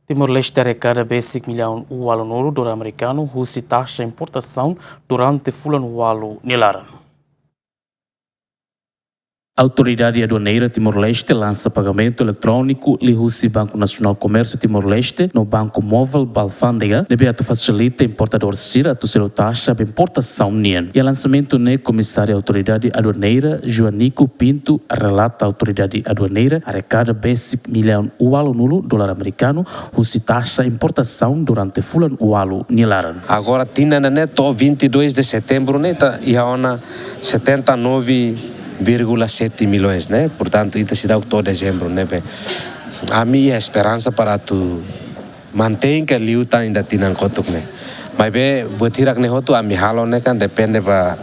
Timor-Leste arrecada 25 milhões de dólar americano, Rússia taxa importação durante o ano nilara. A autoridade aduaneira Timor-Leste lança pagamento eletrônico li Rússia Banco Nacional Comércio Timor-Leste no Banco Móvel Balfândega, devido facilita importador Sira a sua taxa de importação NIAN. E o lançamento ne comissária autoridade aduaneira Joanico Pinto relata a autoridade aduaneira arrecada 25 milhões de dólar americano, Rússia taxa importação durante o ano nilara. Agora tinha na neto 22 de setembro neta e a ona 79,7 milhões, né? Portanto, isso será todo dezembro, né? A minha esperança para tu manter que a luta ainda tinha contato, né? Mas bem, vou tirar que nehoto a mihalo, né? Kan depende para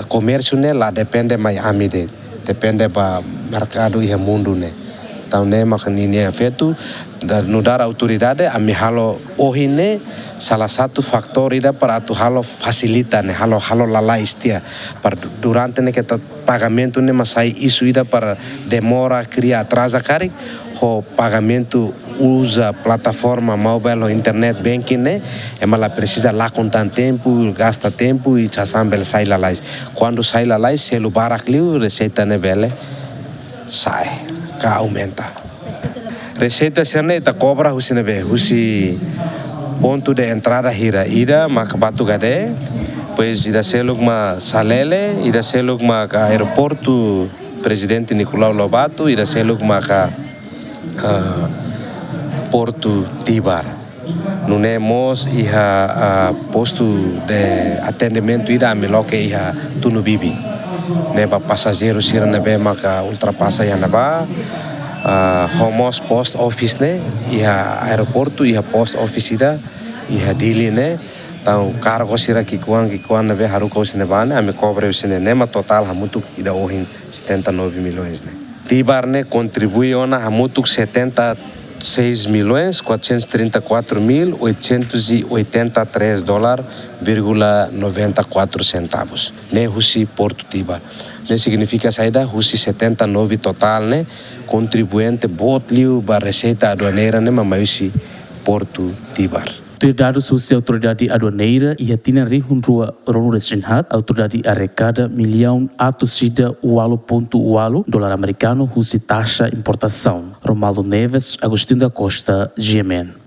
comércio, né? Lá depende mais amide, depende para mercado e mundo, né? Então, né? Makanya é feito no dar autoridade a mihalo hoje, né? Salah satu faktor ida para tu halo facilita né halo lala istia para durante né que pagamento né masai isso ida para demora cria atrasa cari o pagamento usa plataforma mobile ou internet banking né ela precisa lá contar tempo gasta tempo e chasambel sai lá quando sai lá selo baracliu receita né bele sai cá aumenta receita serne ta cobra usine be usi ponto de entrada ida maka batu gade pois ida seluk ma salele ida seluk ma ka aeroporto presidente Nicolau Lobato ida seluk ma ka porto Tibar nunemos iha posto de atendimento ida amiloke iha tunubibi neba passageiro sira nebe maka ultrapassa ya naba homos post office ne iha aeroporto iha post office ida iha dili ne tau cargo sira kikuan nebe haru ko sine bane ame cobre sine nema total hamutuk ida ohin 79 milhões ne Tibar ne contribui ona hamutuk 76.434.883 $,94 centavos ne husi Porto Tibar. Ne significa saída husi 79 total ne contribuinte botliu ba receita aduaneira ne mamaiusi Porto Tibar. Dados a autoridade aduaneira e a tina rihunrua Ronresinhat, autoridade arrecada milhão atusida $1.1 dólar americano, husi taxa importação. Romaldo Neves, Agostinho da Costa, GMN.